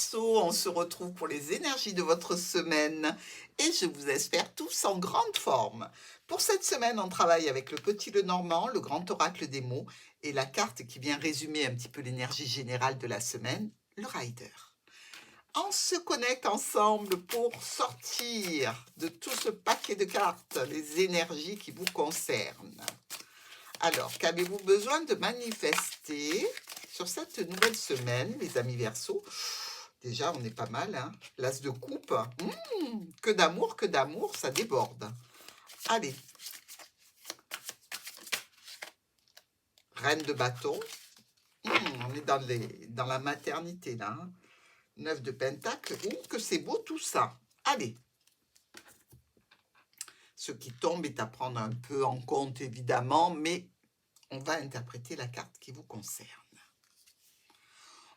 Verseau, on se retrouve pour les énergies de votre semaine et je vous espère tous en grande forme. Pour cette semaine, on travaille avec le petit Lenormand, le grand oracle des mots et la carte qui vient résumer un petit peu l'énergie générale de la semaine, le Rider. On se connecte ensemble pour sortir de tout ce paquet de cartes, les énergies qui vous concernent. Alors, qu'avez-vous besoin de manifester sur cette nouvelle semaine, les amis Verseau? Déjà, on est pas mal, hein? L'as de coupe. Que d'amour, ça déborde. Allez. Reine de bâton. On est dans la maternité, là. Hein? 9 de pentacle. Que c'est beau tout ça. Allez. Ce qui tombe est à prendre un peu en compte, évidemment, mais on va interpréter la carte qui vous concerne.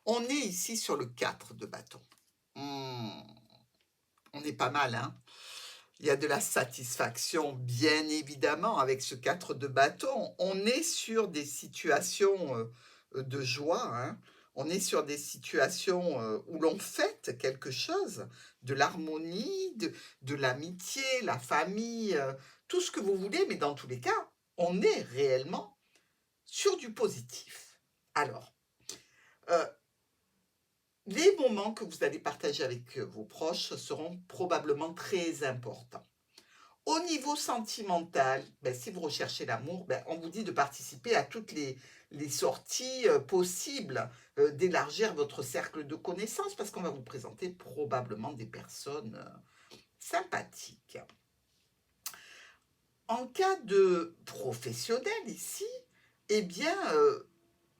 On est ici sur le 4 de bâton. On est pas mal, hein? Il y a de la satisfaction, bien évidemment, avec ce 4 de bâton. On est sur des situations de joie, hein? On est sur des situations où l'on fête quelque chose, de l'harmonie, de l'amitié, la famille, tout ce que vous voulez, mais dans tous les cas, on est réellement sur du positif. Alors, les moments que vous allez partager avec vos proches seront probablement très importants. Au niveau sentimental, si vous recherchez l'amour, on vous dit de participer à toutes les sorties possibles, d'élargir votre cercle de connaissances parce qu'on va vous présenter probablement des personnes sympathiques. En cas de professionnel ici,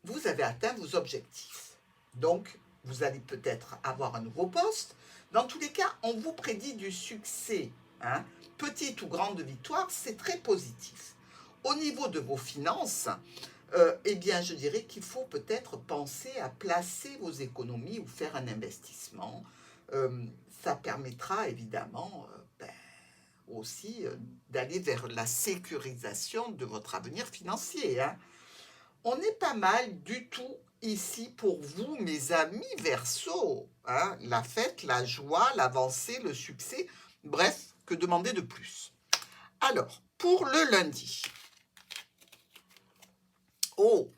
vous avez atteint vos objectifs. Donc, vous allez peut-être avoir un nouveau poste. Dans tous les cas, on vous prédit du succès. Hein? Petite ou grande victoire, c'est très positif. Au niveau de vos finances, je dirais qu'il faut peut-être penser à placer vos économies ou faire un investissement. Ça permettra évidemment aussi d'aller vers la sécurisation de votre avenir financier. Hein? On n'est pas mal du tout ici pour vous, mes amis Verseau. Hein? La fête, la joie, l'avancée, le succès, bref, que demander de plus? Alors, pour le lundi. Oh,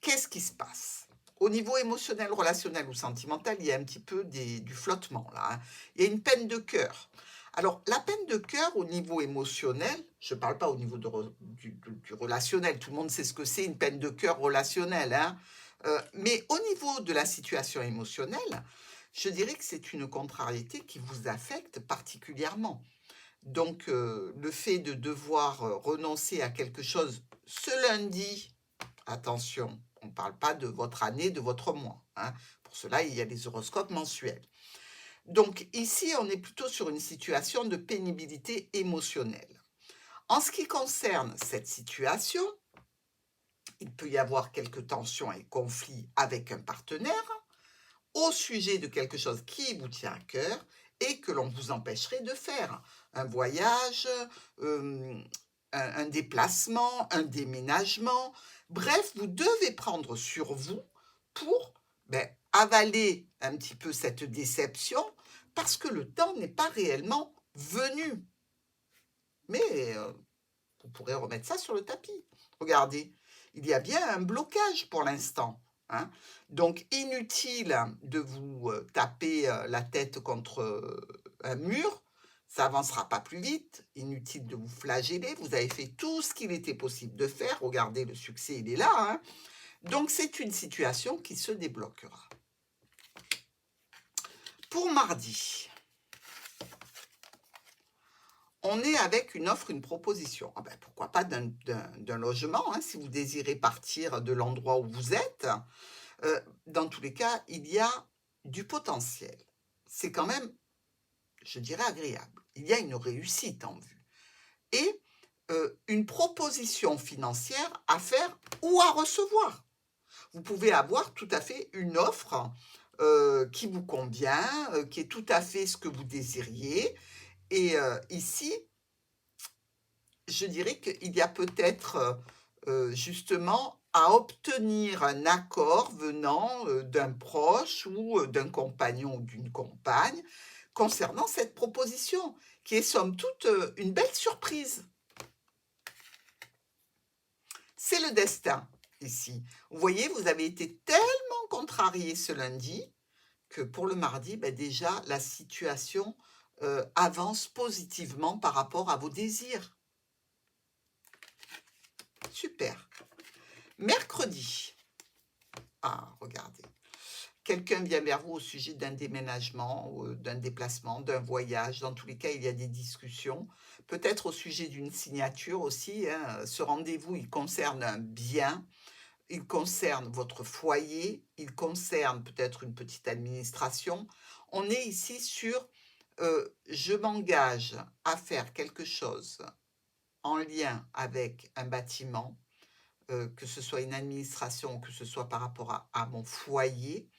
qu'est-ce qui se passe? Au niveau émotionnel, relationnel ou sentimental, il y a un petit peu du flottement là. Hein? Il y a une peine de cœur. Alors, la peine de cœur au niveau émotionnel, je ne parle pas au niveau du relationnel, tout le monde sait ce que c'est une peine de cœur relationnelle, hein? Mais au niveau de la situation émotionnelle, je dirais que c'est une contrariété qui vous affecte particulièrement. Donc, le fait de devoir renoncer à quelque chose ce lundi, attention, on ne parle pas de votre année, de votre mois. Hein? Pour cela, il y a les horoscopes mensuels. Donc ici, on est plutôt sur une situation de pénibilité émotionnelle. En ce qui concerne cette situation, il peut y avoir quelques tensions et conflits avec un partenaire au sujet de quelque chose qui vous tient à cœur et que l'on vous empêcherait de faire. Un voyage, un déplacement, un déménagement. Bref, vous devez prendre sur vous pour avaler un petit peu cette déception parce que le temps n'est pas réellement venu. Mais vous pourrez remettre ça sur le tapis. Regardez, il y a bien un blocage pour l'instant. Hein? Donc, inutile de vous taper la tête contre un mur, ça n'avancera pas plus vite. Inutile de vous flageller, vous avez fait tout ce qu'il était possible de faire. Regardez, le succès, il est là. Hein? Donc, c'est une situation qui se débloquera. Pour mardi, on est avec une offre, une proposition. Pourquoi pas d'un logement, hein, si vous désirez partir de l'endroit où vous êtes. Dans tous les cas, il y a du potentiel. C'est quand même, je dirais, agréable. Il y a une réussite en vue. Et une proposition financière à faire ou à recevoir. Vous pouvez avoir tout à fait une offre qui vous convient, qui est tout à fait ce que vous désiriez. Et ici, je dirais qu'il y a peut-être justement à obtenir un accord venant d'un proche ou d'un compagnon ou d'une compagne concernant cette proposition, qui est somme toute une belle surprise. C'est le destin, ici. Vous voyez, vous avez été tellement contrarié ce lundi que pour le mardi, ben déjà, la situation avance positivement par rapport à vos désirs. Super. Mercredi. Ah, regardez. Quelqu'un vient vers vous au sujet d'un déménagement, ou d'un déplacement, d'un voyage. Dans tous les cas, il y a des discussions. Peut-être au sujet d'une signature aussi, hein. Ce rendez-vous, il concerne un bien, il concerne votre foyer, il concerne peut-être une petite administration. On est ici sur je m'engage à faire quelque chose en lien avec un bâtiment, que ce soit une administration, que ce soit par rapport à mon foyer,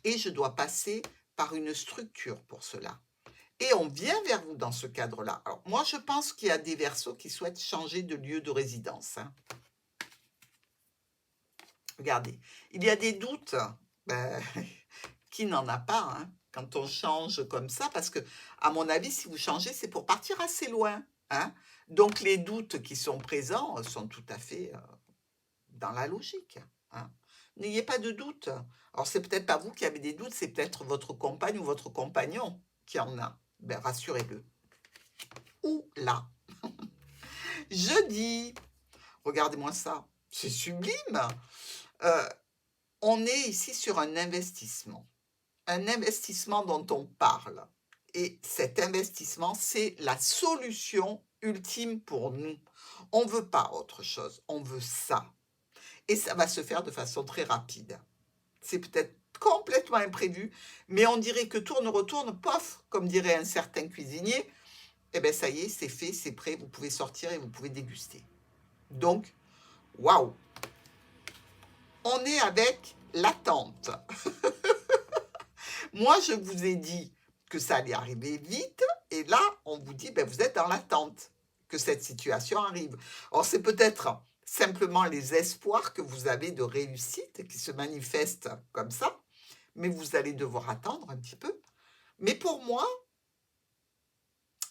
et je dois passer par une structure pour cela. Et on vient vers vous dans ce cadre-là. Alors, moi, je pense qu'il y a des Verseaux qui souhaitent changer de lieu de résidence, hein. Regardez, il y a des doutes, ben, qui n'en a pas, hein, quand on change comme ça, parce que, à mon avis, si vous changez, c'est pour partir assez loin, hein. Donc, les doutes qui sont présents sont tout à fait dans la logique, hein. N'ayez pas de doute. Alors, c'est peut-être pas vous qui avez des doutes, c'est peut-être votre compagne ou votre compagnon qui en a. Ben, rassurez-le. Ou là. Jeudi, regardez-moi ça, c'est sublime. On est ici sur un investissement dont on parle. Et cet investissement, c'est la solution ultime pour nous. On ne veut pas autre chose, on veut ça. Et ça va se faire de façon très rapide. C'est peut-être complètement imprévu, mais on dirait que tourne, retourne, pof, comme dirait un certain cuisinier, eh bien ça y est, c'est fait, c'est prêt, vous pouvez sortir et vous pouvez déguster. Donc, waouh! On est avec l'attente. Moi, je vous ai dit que ça allait arriver vite, et là, on vous dit, ben, vous êtes dans l'attente que cette situation arrive. Alors, c'est peut-être simplement les espoirs que vous avez de réussite qui se manifestent comme ça, mais vous allez devoir attendre un petit peu. Mais pour moi,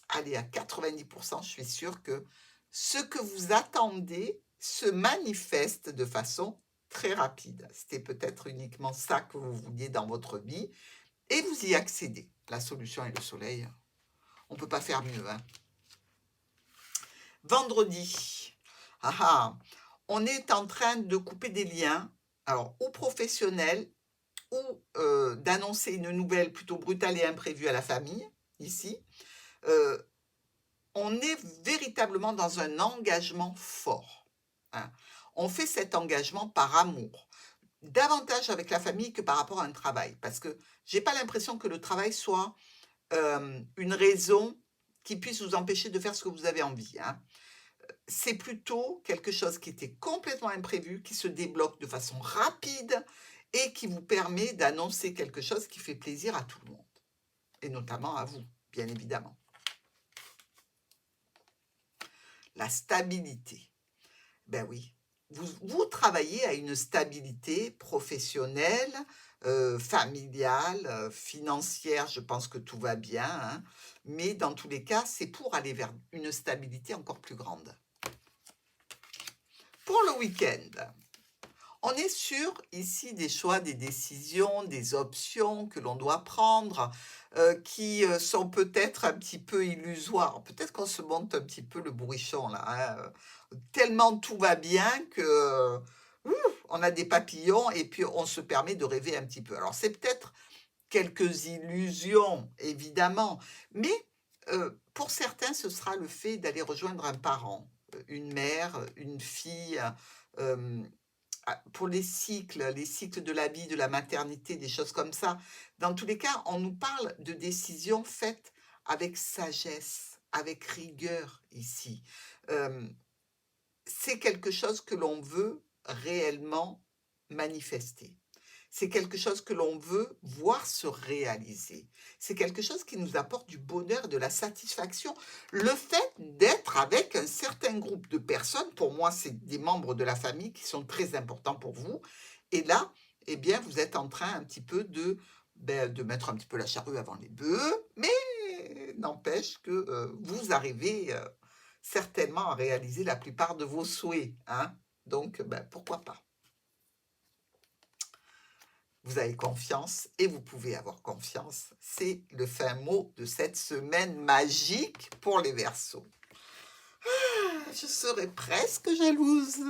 allez, à 90%, je suis sûre que ce que vous attendez se manifeste de façon très rapide. C'était peut-être uniquement ça que vous vouliez dans votre vie, et vous y accédez. La solution est le soleil. On ne peut pas faire mieux, hein. Vendredi, on est en train de couper des liens, alors ou professionnels, ou d'annoncer une nouvelle plutôt brutale et imprévue à la famille, ici. On est véritablement dans un engagement fort, hein. On fait cet engagement par amour, davantage avec la famille que par rapport à un travail, parce que j'ai pas l'impression que le travail soit une raison qui puisse vous empêcher de faire ce que vous avez envie, hein. C'est plutôt quelque chose qui était complètement imprévu, qui se débloque de façon rapide et qui vous permet d'annoncer quelque chose qui fait plaisir à tout le monde, et notamment à vous, bien évidemment. La stabilité. Ben oui, vous travaillez à une stabilité professionnelle, familiale, financière, je pense que tout va bien, hein, mais dans tous les cas, c'est pour aller vers une stabilité encore plus grande. Pour le week-end, on est sur ici des choix, des décisions, des options que l'on doit prendre, qui sont peut-être un petit peu illusoires. Peut-être qu'on se monte un petit peu le bourrichon là, hein, tellement tout va bien que, on a des papillons et puis on se permet de rêver un petit peu. Alors c'est peut-être quelques illusions, évidemment, mais pour certains, ce sera le fait d'aller rejoindre un parent, une mère, une fille, hem pour les cycles de la vie, de la maternité, des choses comme ça. Dans tous les cas, on nous parle de décisions faites avec sagesse, avec rigueur ici. Hem, c'est quelque chose que l'on veut réellement manifester. C'est quelque chose que l'on veut voir se réaliser. C'est quelque chose qui nous apporte du bonheur, de la satisfaction. Le fait d'être avec un certain groupe de personnes, pour moi, c'est des membres de la famille qui sont très importants pour vous. Et là, eh bien, vous êtes en train un petit peu de mettre un petit peu la charrue avant les bœufs, mais n'empêche que vous arrivez certainement à réaliser la plupart de vos souhaits, hein. Donc, pourquoi pas? Vous avez confiance et vous pouvez avoir confiance. C'est le fin mot de cette semaine magique pour les Verseaux. Je serais presque jalouse.